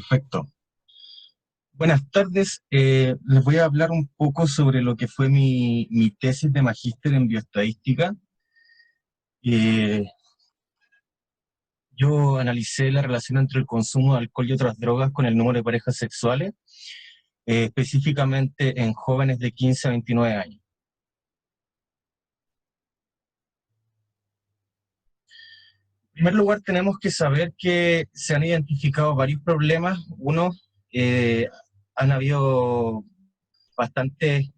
Perfecto. Buenas tardes. Les voy a hablar un poco sobre lo que fue mi tesis de magíster en bioestadística. Eh, yo analicé la relación entre el consumo de alcohol y otras drogas con el número de parejas sexuales, específicamente en jóvenes de 15 a 29 años. En primer lugar, tenemos que saber que se han identificado varios problemas. Uno, han habido bastantes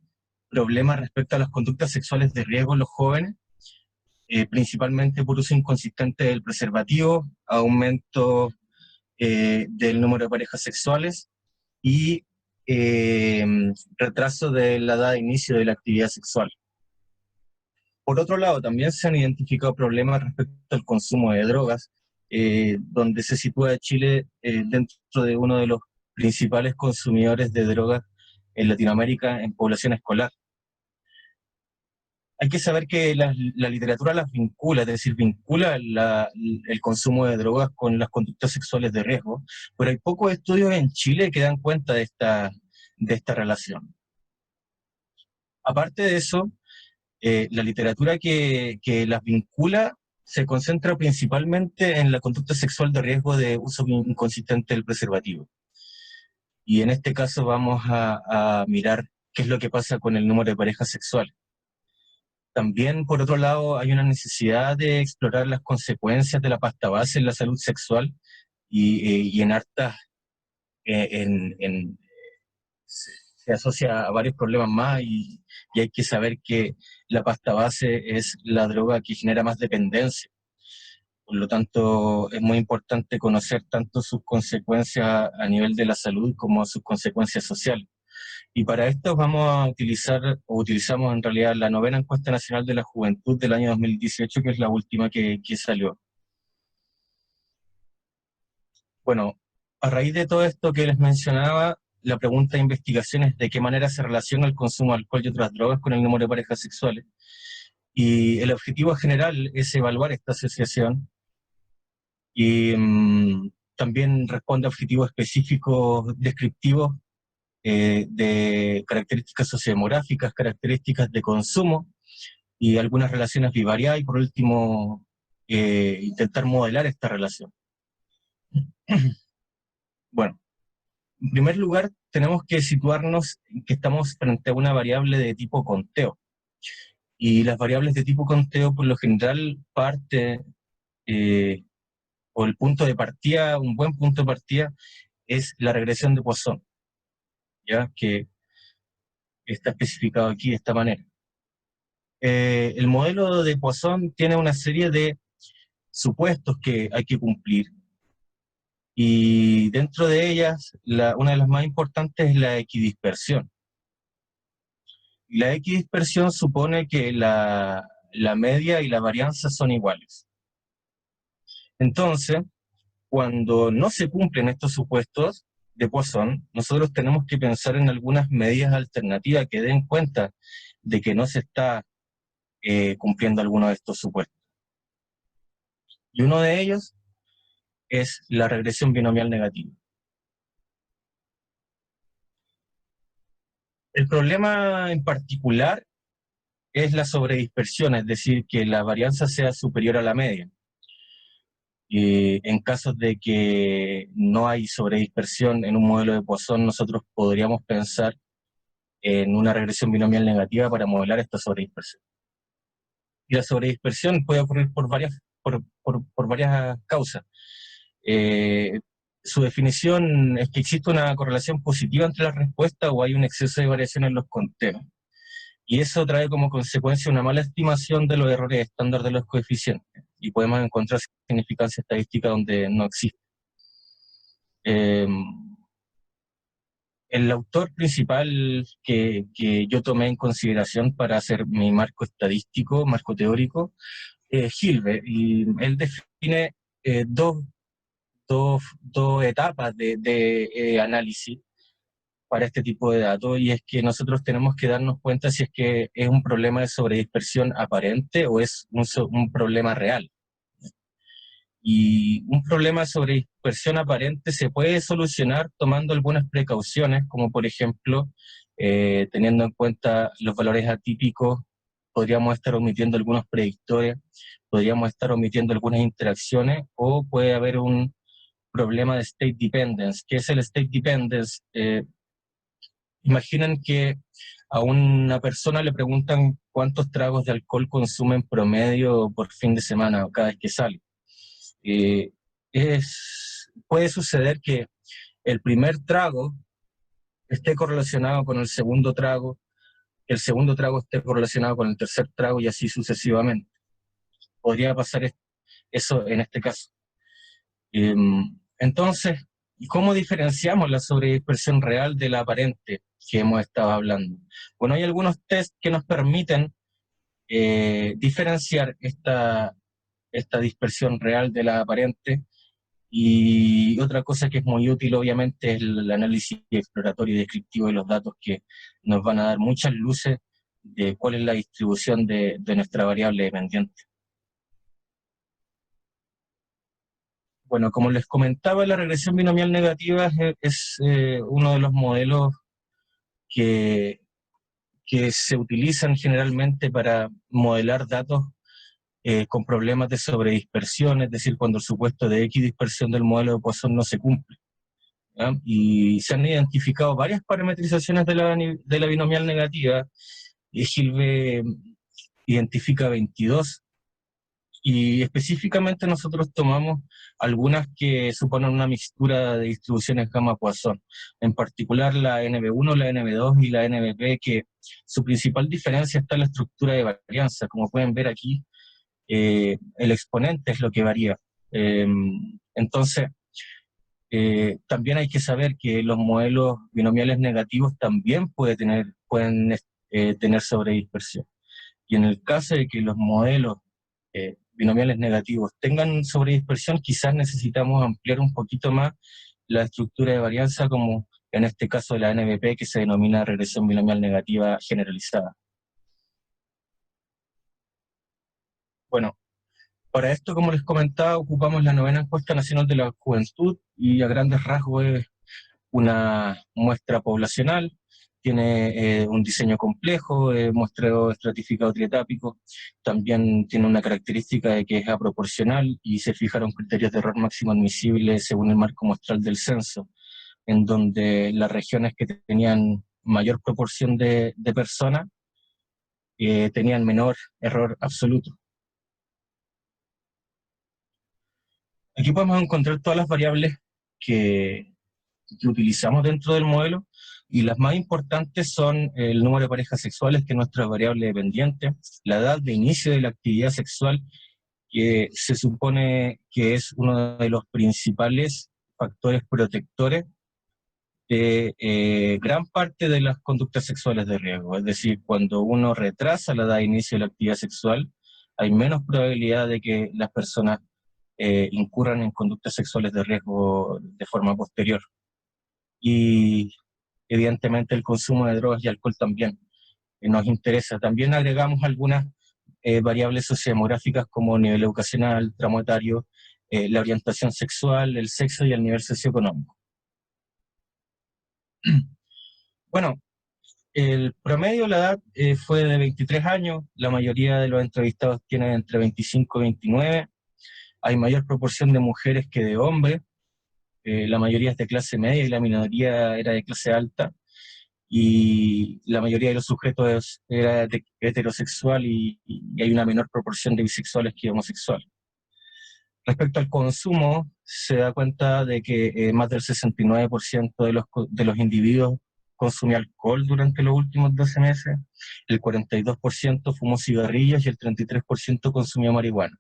problemas respecto a las conductas sexuales de riesgo en los jóvenes, principalmente por uso inconsistente del preservativo, aumento del número de parejas sexuales y eh, retraso de la edad de inicio de la actividad sexual. Por otro lado, también se han identificado problemas respecto al consumo de drogas, donde se sitúa Chile dentro de uno de los principales consumidores de drogas en Latinoamérica en población escolar. Hay que saber que la literatura las vincula, es decir, vincula el consumo de drogas con las conductas sexuales de riesgo, pero hay pocos estudios en Chile que dan cuenta de esta relación. Aparte de eso, la literatura que las vincula se concentra principalmente en la conducta sexual de riesgo de uso inconsistente del preservativo. Y en este caso vamos a mirar qué es lo que pasa con el número de parejas sexuales. También, por otro lado, hay una necesidad de explorar las consecuencias de la pasta base en la salud sexual y en hartas, se asocia a varios problemas más y hay que saber que la pasta base es la droga que genera más dependencia. Por lo tanto, es muy importante conocer tanto sus consecuencias a nivel de la salud como sus consecuencias sociales. Y para esto vamos a utilizar, o utilizamos en realidad, la novena encuesta nacional de la juventud del año 2018, que es la última que salió. Bueno, a raíz de todo esto que les mencionaba, la pregunta de investigación es de qué manera se relaciona el consumo de alcohol y otras drogas con el número de parejas sexuales. Y el objetivo general es evaluar esta asociación y también responde a objetivos específicos descriptivos de características sociodemográficas, características de consumo y algunas relaciones bivariadas, y por último, intentar modelar esta relación. Bueno, en primer lugar, tenemos que situarnos en que estamos frente a una variable de tipo conteo. Y las variables de tipo conteo, por lo general, eh, o el punto de partida, un buen punto de partida, es la regresión de Poisson, ¿ya? Que está especificado aquí de esta manera. El modelo de Poisson tiene una serie de supuestos que hay que cumplir, y dentro de ellas, una de las más importantes es la equidispersión. Y la equidispersión supone que la media y la varianza son iguales. Entonces, cuando no se cumplen estos supuestos de Poisson, nosotros tenemos que pensar en algunas medidas alternativas que den cuenta de que no se está cumpliendo alguno de estos supuestos. Y uno de ellos es la regresión binomial negativa. El problema en particular es la sobredispersión, es decir, que la varianza sea superior a la media. En casos de que no hay sobredispersión en un modelo de Poisson, nosotros podríamos pensar en una regresión binomial negativa para modelar esta sobredispersión. Y la sobredispersión puede ocurrir por varias causas. Eh, Su definición es que existe una correlación positiva entre las respuestas o hay un exceso de variación en los conteos. Y eso trae como consecuencia una mala estimación de los errores estándar de los coeficientes. Y podemos encontrar significancia estadística donde no existe. Eh, el autor principal que yo tomé en consideración para hacer mi marco estadístico, marco teórico, es Hilbert, y él define dos etapas de análisis para este tipo de datos, y es que nosotros tenemos que darnos cuenta si es que es un problema de sobredispersión aparente o es un problema real. Y un problema sobre dispersión aparente se puede solucionar tomando algunas precauciones, como por ejemplo, teniendo en cuenta los valores atípicos, podríamos estar omitiendo algunos predictores, podríamos estar omitiendo algunas interacciones, o puede haber un problema de state dependence. ¿Qué es el state dependence? Imaginen que a una persona le preguntan cuántos tragos de alcohol consume en promedio por fin de semana o cada vez que sale. Eh, puede suceder que el primer trago esté correlacionado con el segundo trago, que el segundo trago esté correlacionado con el tercer trago y así sucesivamente. Podría pasar eso en este caso. Entonces, ¿cómo diferenciamos la sobredispersión real de la aparente que hemos estado hablando? Bueno, hay algunos test que nos permiten diferenciar esta dispersión real de la aparente. Y otra cosa que es muy útil, obviamente, es el análisis exploratorio y descriptivo de los datos, que nos van a dar muchas luces de cuál es la distribución de nuestra variable dependiente. Bueno, como les comentaba, la regresión binomial negativa es uno de los modelos que, que se utilizan generalmente para modelar datos con problemas de sobredispersión, es decir, cuando el supuesto de equidispersión del modelo de Poisson no se cumple. ¿Ya? Y se han identificado varias parametrizaciones de la binomial negativa, y Gilbert identifica 22, y específicamente nosotros tomamos algunas que suponen una mixtura de distribuciones gamma-Poisson, en particular la NB1, la NB2 y la NBP, que su principal diferencia está en la estructura de varianza. Como pueden ver aquí, el exponente es lo que varía. Entonces, también hay que saber que los modelos binomiales negativos también pueden tener sobredispersión. Y en el caso de que los modelos binomiales negativos tengan sobredispersión, quizás necesitamos ampliar un poquito más la estructura de varianza, como en este caso de la NBP, que se denomina regresión binomial negativa generalizada. Bueno, para esto, como les comentaba, ocupamos la 9ª encuesta nacional de la juventud, y a grandes rasgos es una muestra poblacional. Tiene un diseño complejo, muestreo estratificado trietápico. También tiene una característica de que es aproporcional, y se fijaron criterios de error máximo admisible según el marco muestral del censo, en donde las regiones que tenían mayor proporción de personas tenían menor error absoluto. Aquí podemos encontrar todas las variables que utilizamos dentro del modelo, y las más importantes son el número de parejas sexuales, que es nuestra variable dependiente, la edad de inicio de la actividad sexual, que se supone que es uno de los principales factores protectores de gran parte de las conductas sexuales de riesgo. Es decir, cuando uno retrasa la edad de inicio de la actividad sexual, hay menos probabilidad de que las personas incurran en conductas sexuales de riesgo de forma posterior. Y evidentemente el consumo de drogas y alcohol también nos interesa. También agregamos algunas variables sociodemográficas, como nivel educacional, tramo etario, la orientación sexual, el sexo y el nivel socioeconómico. Bueno, el promedio de la edad fue de 23 años, la mayoría de los entrevistados tienen entre 25 y 29, hay mayor proporción de mujeres que de hombres, la mayoría es de clase media y la minoría era de clase alta, y la mayoría de los sujetos era heterosexual, y hay una menor proporción de bisexuales que homosexuales. Respecto al consumo, se da cuenta de que más del 69% de los individuos consumió alcohol durante los últimos 12 meses, el 42% fumó cigarrillos y el 33% consumió marihuana.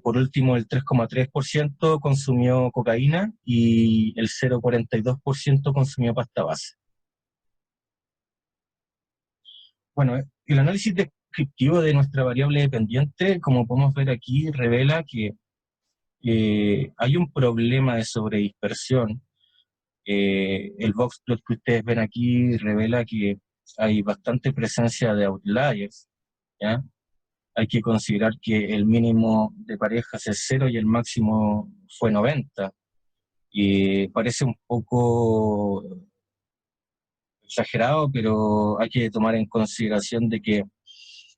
Por último, el 3,3% consumió cocaína y el 0,42% consumió pasta base. Bueno, el análisis descriptivo de nuestra variable dependiente, como podemos ver aquí, revela que hay un problema de sobredispersión. El box plot que ustedes ven aquí revela que hay bastante presencia de outliers, ¿ya? hay que considerar que el mínimo de parejas es 0 y el máximo fue 90. Y parece un poco exagerado, pero hay que tomar en consideración de que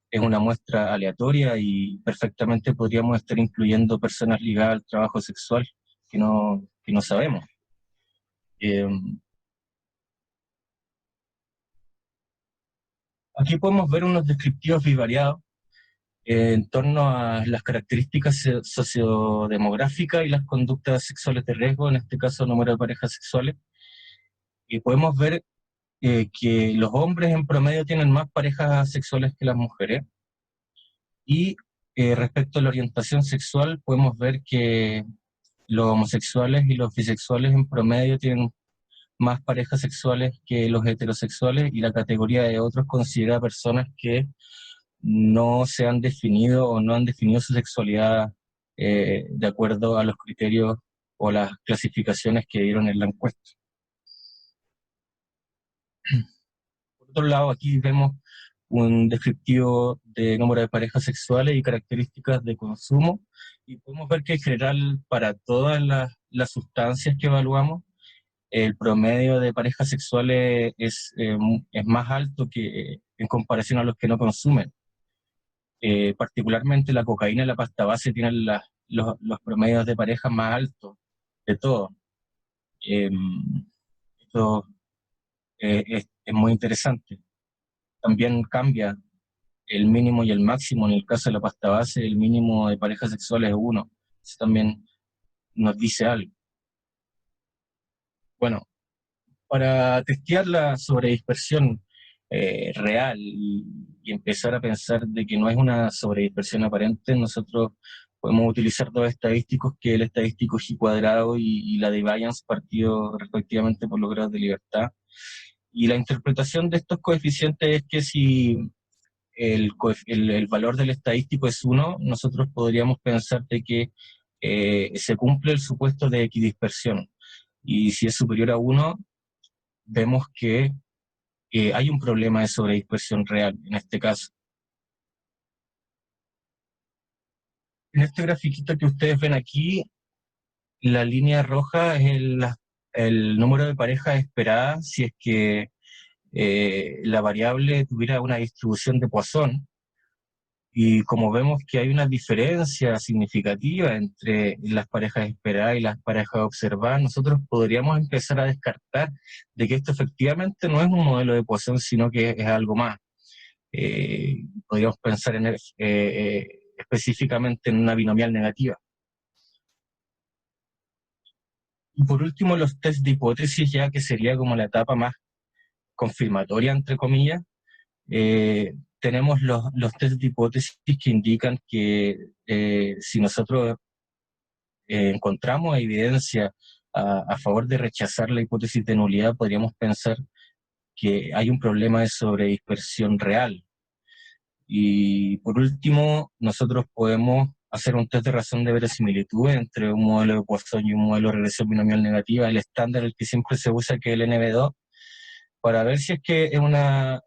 es una muestra aleatoria y perfectamente podríamos estar incluyendo personas ligadas al trabajo sexual que no sabemos. Eh, Aquí podemos ver unos descriptivos bivariados en torno a las características sociodemográficas y las conductas sexuales de riesgo, en este caso número de parejas sexuales, y podemos ver que los hombres en promedio tienen más parejas sexuales que las mujeres, y respecto a la orientación sexual podemos ver que los homosexuales y los bisexuales en promedio tienen más parejas sexuales que los heterosexuales, y la categoría de otros considera personas que no se han definido o no han definido su sexualidad de acuerdo a los criterios o las clasificaciones que dieron en la encuesta. Por otro lado, aquí vemos un descriptivo de número de parejas sexuales y características de consumo, y podemos ver que en general para todas las sustancias que evaluamos, el promedio de parejas sexuales es más alto que en comparación a los que no consumen. Particularmente la cocaína y la pasta base tienen los promedios de parejas más altos de todos. Eh, Esto es muy interesante. También cambia el mínimo y el máximo. En el caso de la pasta base, el mínimo de parejas sexuales es 1. Eso también nos dice algo. Bueno, para testear la sobredispersión real y empezar a pensar de que no es una sobredispersión aparente, nosotros podemos utilizar dos estadísticos, que es el estadístico G cuadrado y la de variance partido respectivamente por los grados de libertad. Y la interpretación de estos coeficientes es que si el valor del estadístico es 1, nosotros podríamos pensar de que se cumple el supuesto de equidispersión. Y si es superior a 1, vemos que hay un problema de sobredispersión real en este caso. En este grafiquito que ustedes ven aquí, la línea roja es el número de parejas esperadas si es que la variable tuviera una distribución de Poisson. Y como vemos que hay una diferencia significativa entre las parejas esperadas y las parejas observadas, nosotros podríamos empezar a descartar de que esto efectivamente no es un modelo de Poisson, sino que es algo más. Podríamos pensar específicamente en una binomial negativa. Y por último, los test de hipótesis, ya que sería como la etapa más confirmatoria, entre comillas. Tenemos los test de hipótesis que indican que si nosotros encontramos evidencia a favor de rechazar la hipótesis de nulidad, podríamos pensar que hay un problema de sobredispersión real. Y por último, nosotros podemos hacer un test de razón de verosimilitud entre un modelo de Poisson y un modelo de regresión binomial negativa, el estándar, el que siempre se usa, que es el NB2, para ver si es que es una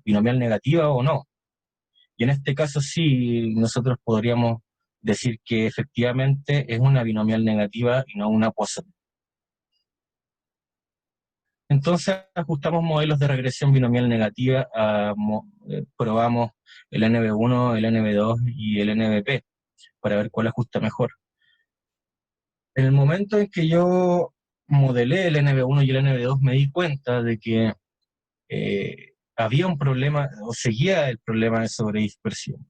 binomial negativa o no. Y en este caso sí, nosotros podríamos decir que efectivamente es una binomial negativa y no una Poisson. Entonces ajustamos modelos de regresión binomial negativa, probamos el NB1, el NB2 y el NBP para ver cuál ajusta mejor. En el momento en que yo modelé el NB1 y el NB2 me di cuenta de que había un problema, o seguía el problema de sobredispersión.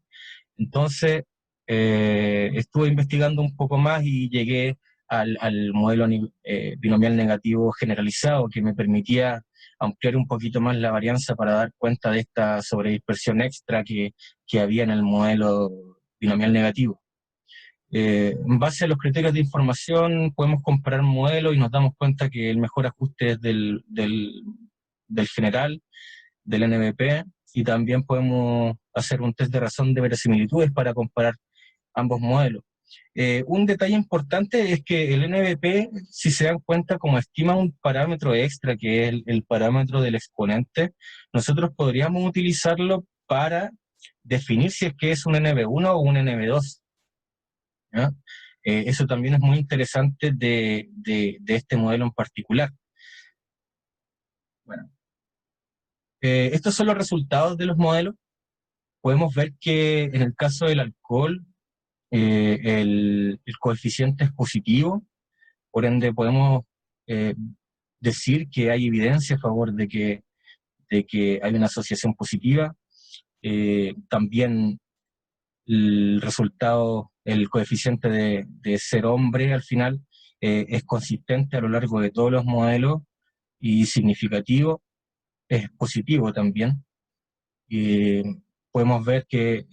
Entonces, estuve investigando un poco más y llegué al modelo binomial negativo generalizado, que me permitía ampliar un poquito más la varianza para dar cuenta de esta sobredispersión extra que había en el modelo binomial negativo. En base a los criterios de información podemos comparar modelos y nos damos cuenta que el mejor ajuste es del general, del NBP, y también podemos hacer un test de razón de verosimilitudes para comparar ambos modelos. Un detalle importante es que el NBP, si se dan cuenta, como estima un parámetro extra, que es el parámetro del exponente, nosotros podríamos utilizarlo para definir si es que es un NB1 o un NB2. ¿Ya? Eso también es muy interesante de este modelo en particular. Bueno, estos son los resultados de los modelos. Podemos ver que en el caso del alcohol, el coeficiente es positivo, por ende podemos eh, decir que hay evidencia a favor de que hay una asociación positiva. También el resultado, el coeficiente de ser hombre al final es consistente a lo largo de todos los modelos y significativo, es positivo también. Eh, Podemos ver que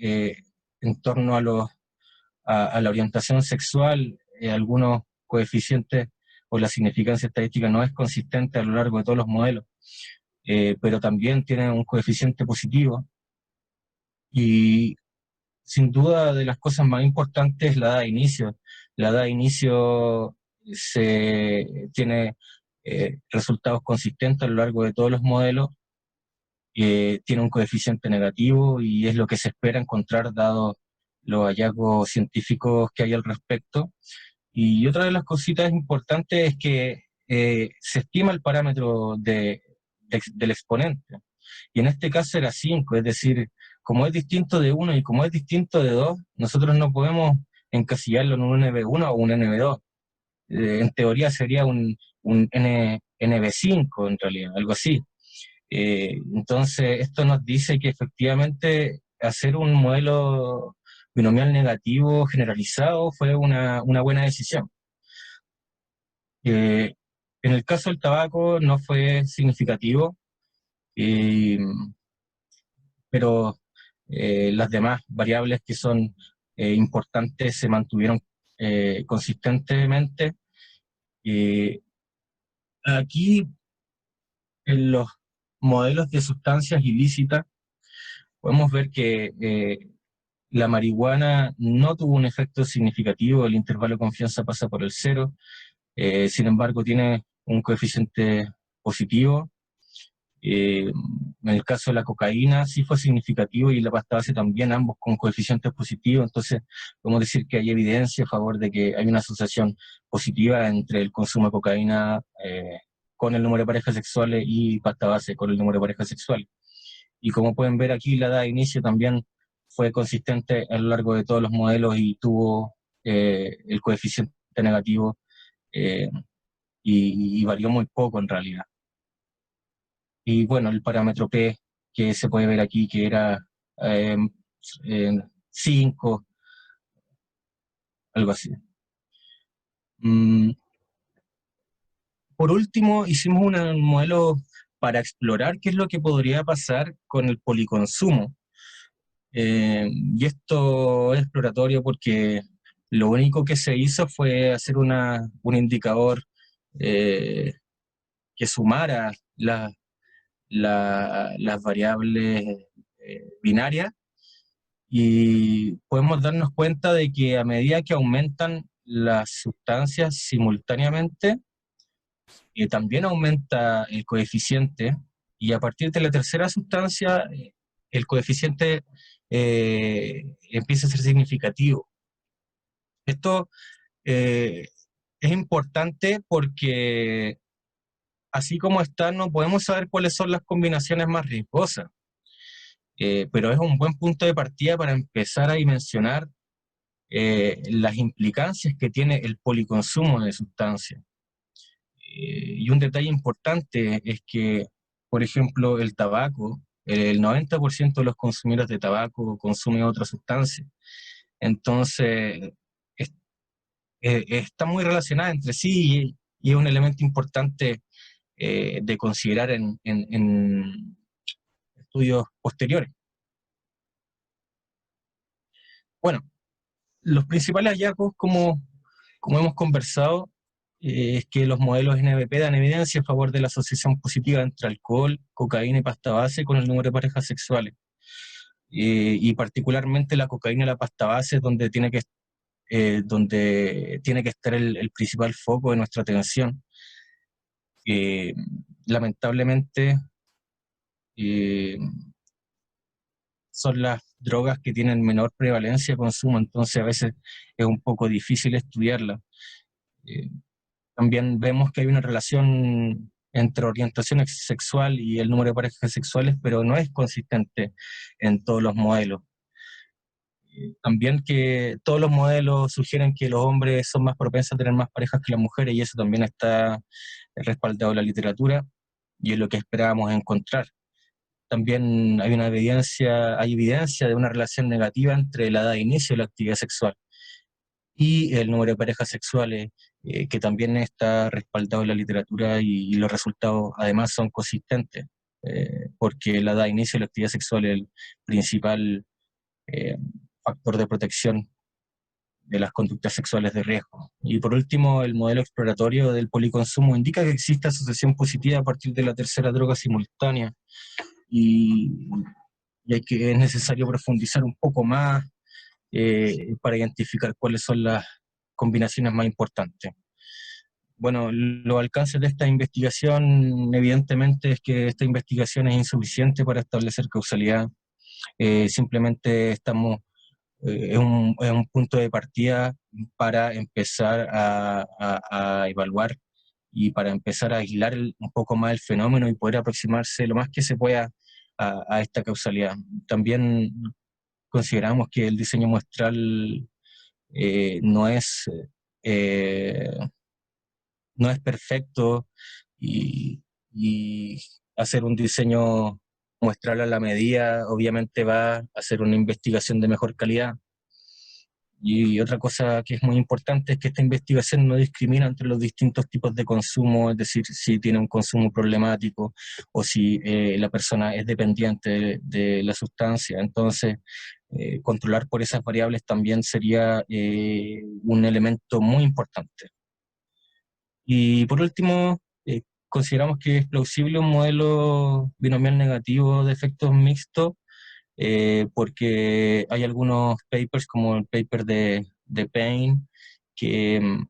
en torno a la orientación sexual, algunos coeficientes o la significancia estadística no es consistente a lo largo de todos los modelos, pero también tiene un coeficiente positivo. Y sin duda de las cosas más importantes es la edad de inicio. La edad de inicio tiene resultados consistentes a lo largo de todos los modelos, tiene un coeficiente negativo y es lo que se espera encontrar dado los hallazgos científicos que hay al respecto. Y otra de las cositas importantes es que se estima el parámetro del exponente. Y en este caso era 5, es decir, como es distinto de 1 y como es distinto de 2, nosotros no podemos encasillarlo en un NB1 o un NB2. En teoría sería un NB5 en realidad, algo así. Entonces, esto nos dice que efectivamente hacer un modelo binomial negativo generalizado fue una buena decisión. En el caso del tabaco no fue significativo, eh, pero las demás variables que son importantes se mantuvieron consistentemente. Eh, Aquí, en los modelos de sustancias ilícitas, podemos ver que la marihuana no tuvo un efecto significativo, el intervalo de confianza pasa por el cero, sin embargo tiene un coeficiente positivo. En el caso de la cocaína sí fue significativo y la pasta base también, ambos con coeficientes positivos, entonces podemos decir que hay evidencia a favor de que hay una asociación positiva entre el consumo de cocaína con el número de parejas sexuales y pasta base con el número de parejas sexuales. Y como pueden ver aquí, la edad de inicio también fue consistente a lo largo de todos los modelos y tuvo el coeficiente negativo eh, y varió muy poco en realidad. Y bueno, el parámetro P que se puede ver aquí, que era 5, algo así. Mm, por último, hicimos un modelo para explorar qué es lo que podría pasar con el policonsumo. Y esto es exploratorio porque lo único que se hizo fue hacer un indicador eh, que sumara las variables binarias y podemos darnos cuenta de que a medida que aumentan las sustancias simultáneamente, también aumenta el coeficiente y a partir de la tercera sustancia el coeficiente empieza a ser significativo. Esto eh, es importante porque así como está, no podemos saber cuáles son las combinaciones más riesgosas, pero es un buen punto de partida para empezar a dimensionar las implicancias que tiene el policonsumo de sustancias. Y un detalle importante es que, por ejemplo, el tabaco, el 90% de los consumidores de tabaco consumen otra sustancia. Entonces, es- está muy relacionada entre sí y es un elemento importante de considerar en estudios posteriores. Bueno, los principales hallazgos, como hemos conversado, es que los modelos NBP dan evidencia a favor de la asociación positiva entre alcohol, cocaína y pasta base con el número de parejas sexuales. Y particularmente la cocaína y la pasta base, donde tiene que estar el principal foco de nuestra atención. Eh, Lamentablemente, eh, son las drogas que tienen menor prevalencia de consumo, entonces a veces es un poco difícil estudiarla. Eh, También vemos que hay una relación entre orientación sexual y el número de parejas sexuales, pero no es consistente en todos los modelos. También que todos los modelos sugieren que los hombres son más propensos a tener más parejas que las mujeres, y eso también está respaldado en la literatura y es lo que esperábamos encontrar. También hay evidencia de una relación negativa entre la edad de inicio de la actividad sexual y el número de parejas sexuales, que también está respaldado en la literatura, y los resultados además son consistentes, porque la edad de inicio de la actividad sexual es el principal eh, factor de protección de las conductas sexuales de riesgo. Y por último, el modelo exploratorio del policonsumo indica que existe asociación positiva a partir de la tercera droga simultánea, y, es necesario profundizar un poco más para identificar cuáles son las combinaciones más importantes. Bueno, los alcances de esta investigación, evidentemente, es que esta investigación es insuficiente para establecer causalidad. Simplemente es un punto de partida para empezar a evaluar y para empezar a aislar un poco más el fenómeno y poder aproximarse lo más que se pueda a esta causalidad. También consideramos que el diseño muestral eh, no es, eh, no es perfecto, y, y hacer un diseño muestral a la medida obviamente va a hacer una investigación de mejor calidad. Y otra cosa que es muy importante es que esta investigación no discrimina entre los distintos tipos de consumo, es decir, si tiene un consumo problemático o si la persona es dependiente de la sustancia. Entonces, controlar por esas variables también sería un elemento muy importante. Y por último, consideramos que es plausible un modelo binomial negativo de efectos mixtos, porque hay algunos papers, como el paper de Payne, que,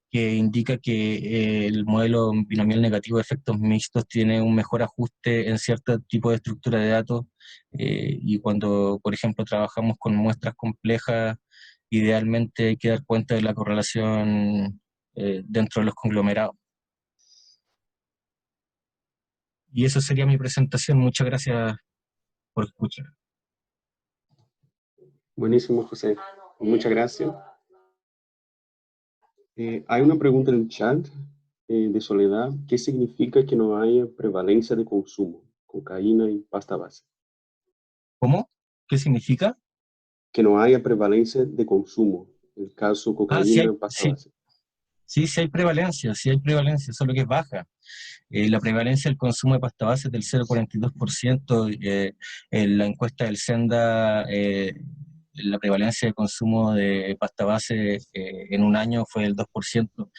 que indica que el modelo binomial negativo de efectos mixtos tiene un mejor ajuste en cierto tipo de estructura de datos, y cuando, por ejemplo, trabajamos con muestras complejas, idealmente hay que dar cuenta de la correlación dentro de los conglomerados. Y eso sería mi presentación. Muchas gracias por escuchar. Buenísimo, José. Muchas gracias. Hay una pregunta en el chat de Soledad. ¿Qué significa que no haya prevalencia de consumo? Cocaína y pasta base. ¿Cómo? ¿Qué significa? Que no haya prevalencia de consumo. El caso cocaína, pasta base. Sí hay prevalencia, solo que es baja. La prevalencia del consumo de pasta base es del 0,42%. En la encuesta del Senda, la prevalencia de consumo de pasta base en un año fue del 2%.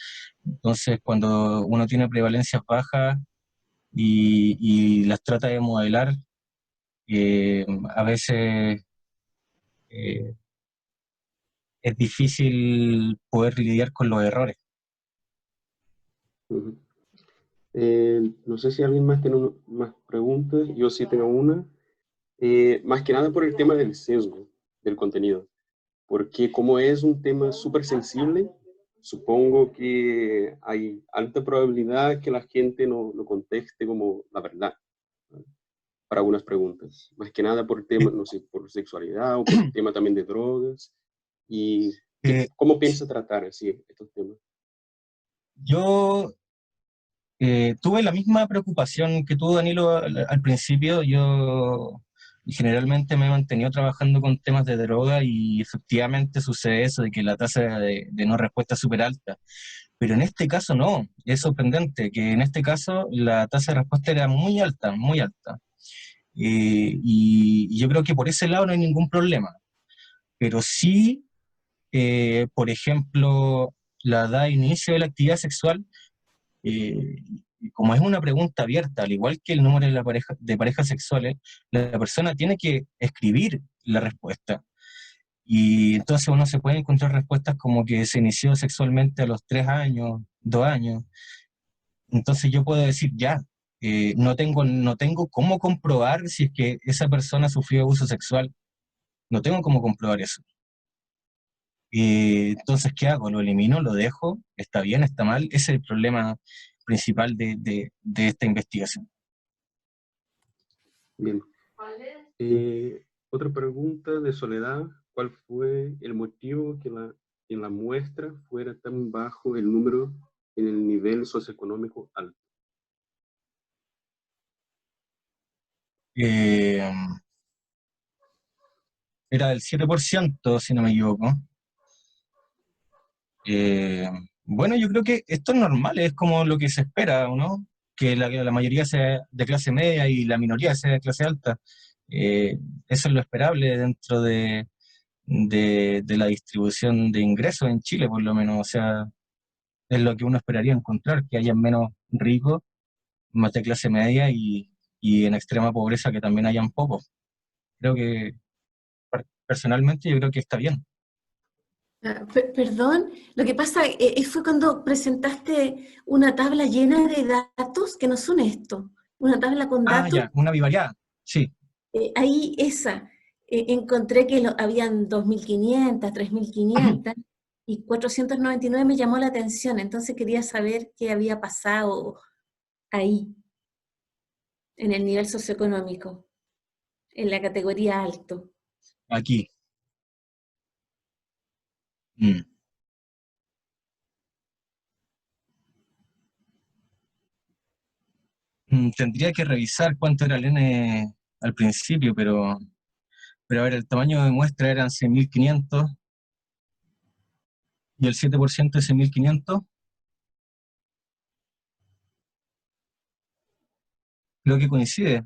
Entonces, cuando uno tiene prevalencias bajas y las trata de modelar, a veces es difícil poder lidiar con los errores. Uh-huh. No sé si alguien más tiene más preguntas. Yo sí tengo una. Más que nada por el tema del sesgo del contenido. Porque como es un tema súper sensible, supongo que hay alta probabilidad que la gente no conteste como la verdad, ¿no? Para algunas preguntas. Más que nada por el tema, no sé, por sexualidad o por el tema también de drogas. ¿Y cómo piensa tratar así estos temas? Yo tuve la misma preocupación que tú, Danilo, al principio. Yo generalmente me he mantenido trabajando con temas de droga, y efectivamente sucede eso, de que la tasa de no respuesta es súper alta. Pero en este caso no, es sorprendente que en este caso la tasa de respuesta era muy alta, muy alta. Y yo creo que por ese lado no hay ningún problema. Pero sí, por ejemplo, la edad de inicio de la actividad sexual, eh, como es una pregunta abierta, al igual que el número de parejas sexuales, la persona tiene que escribir la respuesta. Y entonces uno se puede encontrar respuestas como que se inició sexualmente a los 3 años, 2 años. Entonces yo puedo decir ya, no tengo cómo comprobar si es que esa persona sufrió abuso sexual. No tengo cómo comprobar eso. Entonces, ¿qué hago? ¿Lo elimino? ¿Lo dejo? ¿Está bien? ¿Está mal? Ese es el problema principal de esta investigación. Bien. Otra pregunta de Soledad. ¿Cuál fue el motivo que en la muestra fuera tan bajo el número en el nivel socioeconómico alto? Eh, Era del 7%, si no me equivoco. Bueno, yo creo que esto es normal, es como lo que se espera, ¿no? Que la mayoría sea de clase media y la minoría sea de clase alta. Eso es lo esperable dentro de la distribución de ingresos en Chile, por lo menos. O sea, es lo que uno esperaría encontrar, que haya menos ricos, más de clase media y en extrema pobreza que también hayan pocos. Creo que, personalmente, yo creo que está bien. Perdón, lo que pasa fue cuando presentaste una tabla llena de datos que no son esto, una tabla con Ah, datos, ya, una bivariada, sí. ahí esa, encontré que habían 2.500, 3.500 y 499 me llamó la atención, entonces quería saber qué había pasado ahí, en el nivel socioeconómico, en la categoría alto. Aquí. Mm. Tendría que revisar cuánto era el N al principio, pero a ver, el tamaño de muestra eran 6.500 y el 7% de 6.500 creo que coincide.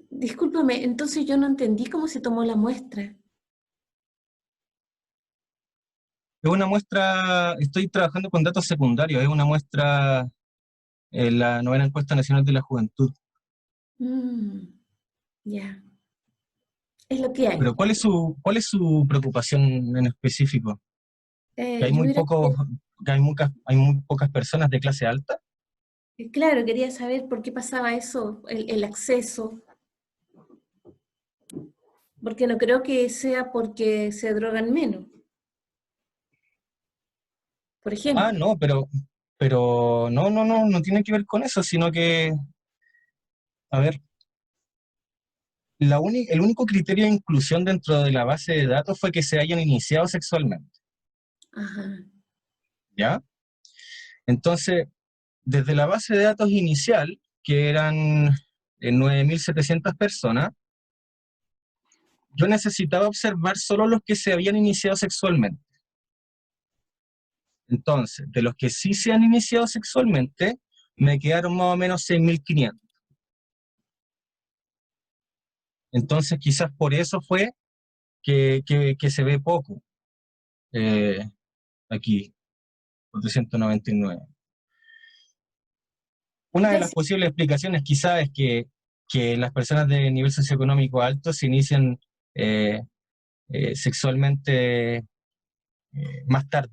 Discúlpame, entonces yo no entendí cómo se tomó la muestra. Es una muestra, estoy trabajando con datos secundarios, es una muestra en la novena encuesta nacional de la juventud. Mm, ya, es lo que hay. Pero ¿cuál es su preocupación en específico? Que hay Yo muy hubiera, pocos, que hay muy pocas personas de clase alta. claro, quería saber por qué pasaba eso, el acceso, porque no creo que sea porque se drogan menos, por Ah, ejemplo. no, pero no tiene que ver con eso, sino que, a ver, el único criterio de inclusión dentro de la base de datos fue que se hayan iniciado sexualmente, Ajá. ¿ya? Entonces, desde la base de datos inicial, que eran 9.700 personas, yo necesitaba observar solo los que se habían iniciado sexualmente. Entonces, de los que sí se han iniciado sexualmente, me quedaron más o menos 6.500. Entonces, quizás por eso fue que se ve poco eh, aquí, 499. Una de las Entonces, posibles explicaciones quizás es que las personas de nivel socioeconómico alto se inician eh, sexualmente más tarde.